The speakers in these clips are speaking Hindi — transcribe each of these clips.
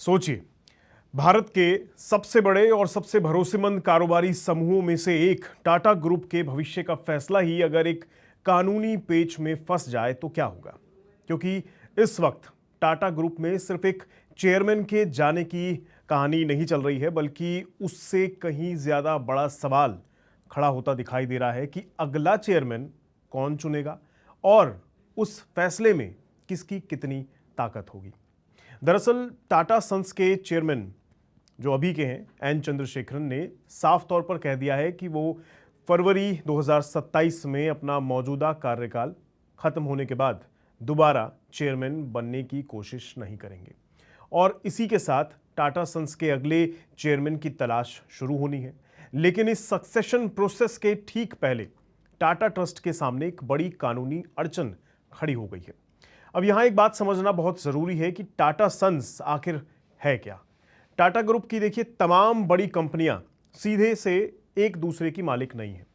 सोचिए, भारत के सबसे बड़े और सबसे भरोसेमंद कारोबारी समूहों में से एक टाटा ग्रुप के भविष्य का फैसला ही अगर एक कानूनी पेच में फंस जाए तो क्या होगा। क्योंकि इस वक्त टाटा ग्रुप में सिर्फ एक चेयरमैन के जाने की कहानी नहीं चल रही है, बल्कि उससे कहीं ज्यादा बड़ा सवाल खड़ा होता दिखाई दे रहा है कि अगला चेयरमैन कौन चुनेगा और उस फैसले में किसकी कितनी ताकत होगी। दरअसल टाटा सन्स के चेयरमैन जो अभी के हैं एन चंद्रशेखरन ने साफ तौर पर कह दिया है कि वो फरवरी 2027 में अपना मौजूदा कार्यकाल खत्म होने के बाद दोबारा चेयरमैन बनने की कोशिश नहीं करेंगे और इसी के साथ टाटा सन्स के अगले चेयरमैन की तलाश शुरू होनी है। लेकिन इस सक्सेशन प्रोसेस के ठीक पहले टाटा ट्रस्ट के सामने एक बड़ी कानूनी अड़चन खड़ी हो गई है। अब यहां एक बात समझना बहुत जरूरी है कि टाटा सन्स आखिर है क्या। टाटा ग्रुप की देखिए तमाम बड़ी कंपनियां सीधे से एक दूसरे की मालिक नहीं है,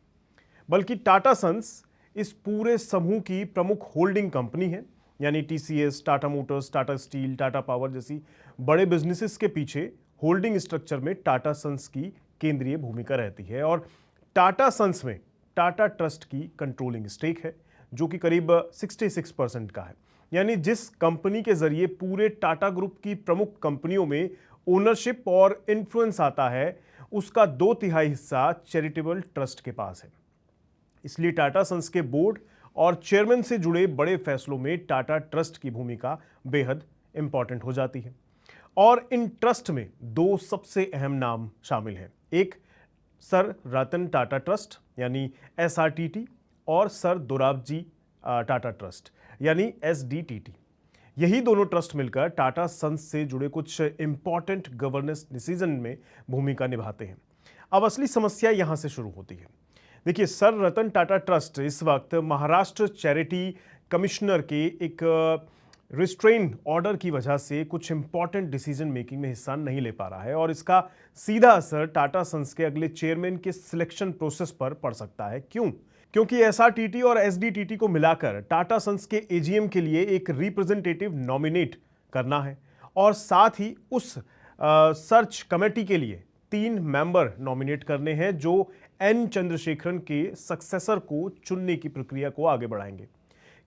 बल्कि टाटा सन्स इस पूरे समूह की प्रमुख होल्डिंग कंपनी है। यानी TCS, Tata Motors, Tata steel, Tata power जैसी बड़े बिजनेसेस के पीछे होल्डिंग स्ट्रक्चर में टाटा सन्स की केंद्रीय भूमिका रहती है और टाटा सन्स में टाटा ट्रस्ट की कंट्रोलिंग स्टेक है जो कि करीब 66% का है। यानी जिस कंपनी के जरिए पूरे टाटा ग्रुप की प्रमुख कंपनियों में ओनरशिप और इन्फ्लुएंस आता है, उसका 2/3 हिस्सा चैरिटेबल ट्रस्ट के पास है। इसलिए टाटा सन्स के बोर्ड और चेयरमैन से जुड़े बड़े फैसलों में टाटा ट्रस्ट की भूमिका बेहद इंपॉर्टेंट हो जाती है। और इन ट्रस्ट में दो सबसे अहम नाम शामिल हैं। एक सर रतन टाटा ट्रस्ट यानी SRTT और सर दोराबजी टाटा ट्रस्ट यानी SDTT। यही दोनों ट्रस्ट मिलकर टाटा सन्स से जुड़े कुछ इंपॉर्टेंट गवर्नेंस डिसीजन में भूमिका निभाते हैं। अब असली समस्या यहां से शुरू होती है। देखिए, सर रतन टाटा ट्रस्ट इस वक्त महाराष्ट्र चैरिटी कमिश्नर के एक रिस्ट्रेन ऑर्डर की वजह से कुछ इंपॉर्टेंट डिसीजन मेकिंग में हिस्सा नहीं ले पा रहा है और इसका सीधा असर टाटा सन्स के अगले चेयरमैन के सिलेक्शन प्रोसेस पर पड़ सकता है। क्यों? क्योंकि SRTT और SDTT को मिलाकर टाटा सन्स के AGM के लिए एक रिप्रेजेंटेटिव नॉमिनेट करना है और साथ ही उस सर्च कमेटी के लिए 3 मेंबर नॉमिनेट करने हैं जो एन चंद्रशेखरन के सक्सेसर को चुनने की प्रक्रिया को आगे बढ़ाएंगे।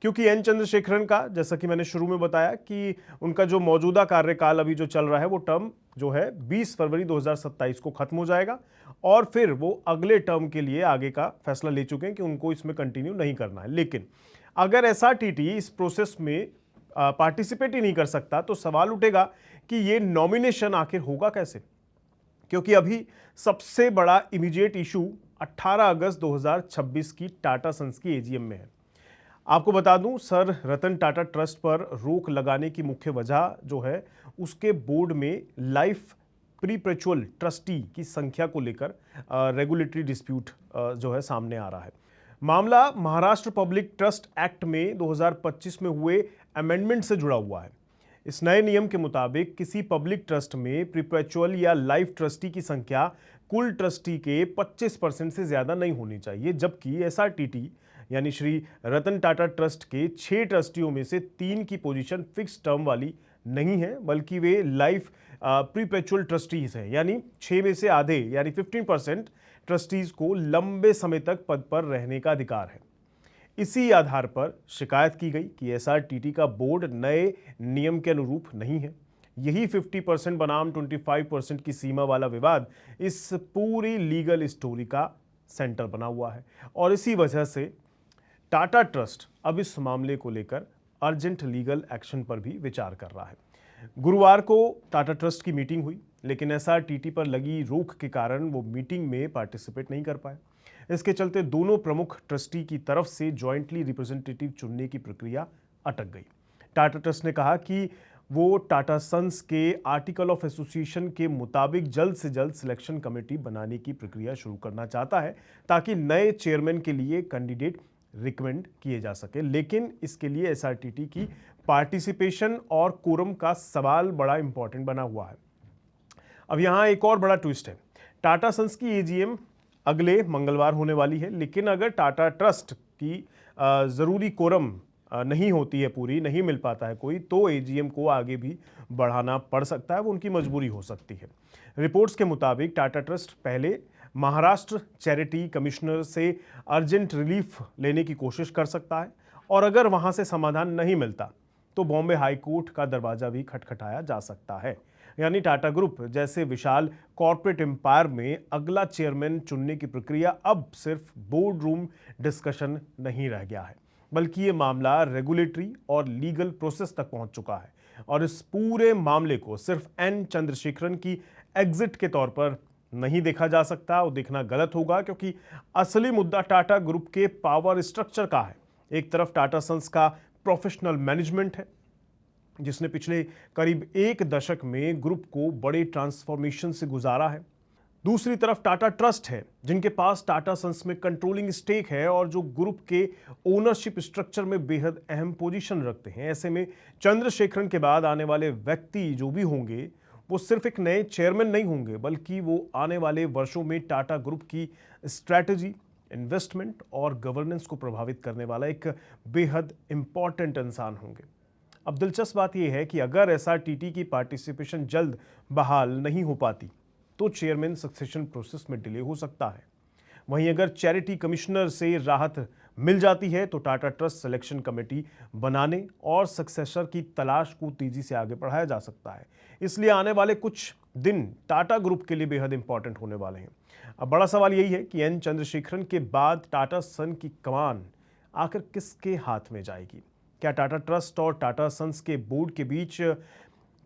क्योंकि एन चंद्रशेखरन का, जैसा कि मैंने शुरू में बताया कि उनका जो मौजूदा कार्यकाल अभी जो चल रहा है वो टर्म जो है 20 फरवरी 2027 को खत्म हो जाएगा और फिर वो अगले टर्म के लिए आगे का फैसला ले चुके हैं कि उनको इसमें कंटिन्यू नहीं करना है। लेकिन अगर SRTT इस प्रोसेस में पार्टिसिपेट ही नहीं कर सकता तो सवाल उठेगा कि ये नॉमिनेशन आखिर होगा कैसे। क्योंकि अभी सबसे बड़ा इमीडिएट इशू 18 अगस्त 2026 की टाटा सन्स की AGM में है। आपको बता दूं, सर रतन टाटा ट्रस्ट पर रोक लगाने की मुख्य वजह जो है उसके बोर्ड में लाइफ प्रीपेचुअल ट्रस्टी की संख्या को लेकर रेगुलेटरी डिस्प्यूट जो है सामने आ रहा है। मामला महाराष्ट्र पब्लिक ट्रस्ट एक्ट में 2025 में हुए अमेंडमेंट से जुड़ा हुआ है। इस नए नियम के मुताबिक किसी पब्लिक ट्रस्ट में प्रीपेचुअल या लाइफ ट्रस्टी की संख्या कुल ट्रस्टी के 25% से ज्यादा नहीं होनी चाहिए, जबकि SRTT यानी श्री रतन टाटा ट्रस्ट के 6 ट्रस्टियों में से 3 की पोजीशन फिक्स टर्म वाली नहीं है, बल्कि वे लाइफ प्रीपेचुअल ट्रस्टीज हैं। यानी 6 में से आधे यानी 15% ट्रस्टीज को लंबे समय तक पद पर रहने का अधिकार है। इसी आधार पर शिकायत की गई कि SRTT का बोर्ड नए नियम के अनुरूप नहीं है। यही 50% बनाम 25% की सीमा वाला विवाद इस पूरी लीगल स्टोरी का सेंटर बना हुआ है और इसी वजह से टाटा ट्रस्ट अब इस मामले को लेकर अर्जेंट लीगल एक्शन पर भी विचार कर रहा है। गुरुवार को टाटा ट्रस्ट की मीटिंग हुई, लेकिन SRTT पर लगी रोक के कारण वो मीटिंग में पार्टिसिपेट नहीं कर पाए। इसके चलते दोनों प्रमुख ट्रस्टी की तरफ से जॉइंटली रिप्रेजेंटेटिव चुनने की प्रक्रिया अटक गई। टाटा ट्रस्ट ने कहा कि वो टाटा सन्स के आर्टिकल ऑफ एसोसिएशन के मुताबिक जल्द से जल्द सिलेक्शन कमेटी बनाने की प्रक्रिया शुरू करना चाहता है ताकि नए चेयरमैन के लिए कैंडिडेट रिकमेंड किए जा सके। लेकिन इसके लिए SRTT की पार्टिसिपेशन और कोरम का सवाल बड़ा इंपॉर्टेंट बना हुआ है। अब यहां एक और बड़ा ट्विस्ट है। टाटा सन्स की AGM अगले मंगलवार होने वाली है, लेकिन अगर टाटा ट्रस्ट की जरूरी कोरम नहीं होती है पूरी, नहीं मिल पाता है कोई, तो एजीएम को आगे भी बढ़ाना पड़ सकता है, वो उनकी मजबूरी हो सकती है। रिपोर्ट्स के मुताबिक टाटा ट्रस्ट पहले महाराष्ट्र चैरिटी कमिश्नर से अर्जेंट रिलीफ लेने की कोशिश कर सकता है, और अगर वहां से समाधान नहीं मिलता तो बॉम्बे हाई कोर्ट का दरवाजा भी खटखटाया जा सकता है। यानी टाटा ग्रुप जैसे विशाल कॉर्पोरेट एम्पायर में अगला चेयरमैन चुनने की प्रक्रिया अब सिर्फ बोर्ड रूम डिस्कशन नहीं रह गया है, बल्कि ये मामला रेगुलेटरी और लीगल प्रोसेस तक पहुंच चुका है। और इस पूरे मामले को सिर्फ एन चंद्रशेखरन की एग्जिट के तौर पर नहीं देखा जा सकता, और देखना गलत होगा, क्योंकि असली मुद्दा टाटा ग्रुप के पावर स्ट्रक्चर का है। एक तरफ टाटा सन्स का प्रोफेशनल मैनेजमेंट है, जिसने पिछले करीब एक दशक में ग्रुप को बड़े ट्रांसफॉर्मेशन से गुजारा है। दूसरी तरफ टाटा ट्रस्ट है, जिनके पास टाटा सन्स में कंट्रोलिंग स्टेक है और जो ग्रुप के ओनरशिप स्ट्रक्चर में बेहद अहम पोजीशन रखते हैं। ऐसे में चंद्रशेखरन के बाद आने वाले व्यक्ति जो भी होंगे, वो सिर्फ एक नए चेयरमैन नहीं होंगे, बल्कि वो आने वाले वर्षों में टाटा ग्रुप की स्ट्रैटेजी, इन्वेस्टमेंट और गवर्नेंस को प्रभावित करने वाला एक बेहद इंपॉर्टेंट इंसान होंगे। अब दिलचस्प बात यह है कि अगर एसआरटीटी की पार्टिसिपेशन जल्द बहाल नहीं हो पाती तो चेयरमैन सक्सेशन प्रोसेस में डिले हो सकता है। वहीं अगर चैरिटी कमिश्नर से राहत मिल जाती है तो टाटा ट्रस्ट सिलेक्शन कमेटी बनाने और सक्सेसर की तलाश को तेजी से आगे बढ़ाया जा सकता है। इसलिए आने वाले कुछ दिन टाटा ग्रुप के लिए बेहद इंपॉर्टेंट होने वाले हैं। अब बड़ा सवाल यही है कि एन चंद्रशेखरन के बाद टाटा सन की कमान आखिर किसके हाथ में जाएगी? क्या टाटा ट्रस्ट और टाटा सन्स के बोर्ड के बीच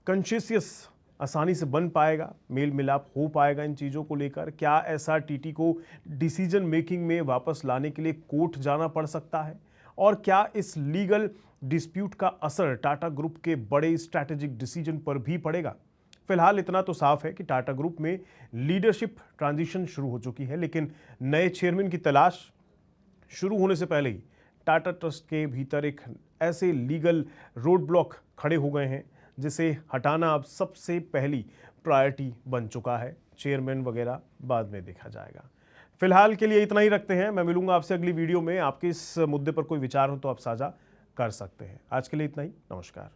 कंसेंसस आसानी से बन पाएगा, मेल मिलाप हो पाएगा इन चीज़ों को लेकर? क्या एसआरटीटी को डिसीजन मेकिंग में वापस लाने के लिए कोर्ट जाना पड़ सकता है? और क्या इस लीगल डिस्प्यूट का असर टाटा ग्रुप के बड़े स्ट्रैटेजिक डिसीजन पर भी पड़ेगा? फिलहाल इतना तो साफ है कि टाटा ग्रुप में लीडरशिप ट्रांजिशन शुरू हो चुकी है, लेकिन नए चेयरमैन की तलाश शुरू होने से पहले ही टाटा ट्रस्ट के भीतर एक ऐसे लीगल रोड ब्लॉक खड़े हो गए हैं जिसे हटाना अब सबसे पहली प्रायोरिटी बन चुका है। चेयरमैन वगैरह बाद में देखा जाएगा। फिलहाल के लिए इतना ही रखते हैं। मैं मिलूंगा आपसे अगली वीडियो में। आपके इस मुद्दे पर कोई विचार हो तो आप साझा कर सकते हैं। आज के लिए इतना ही। नमस्कार।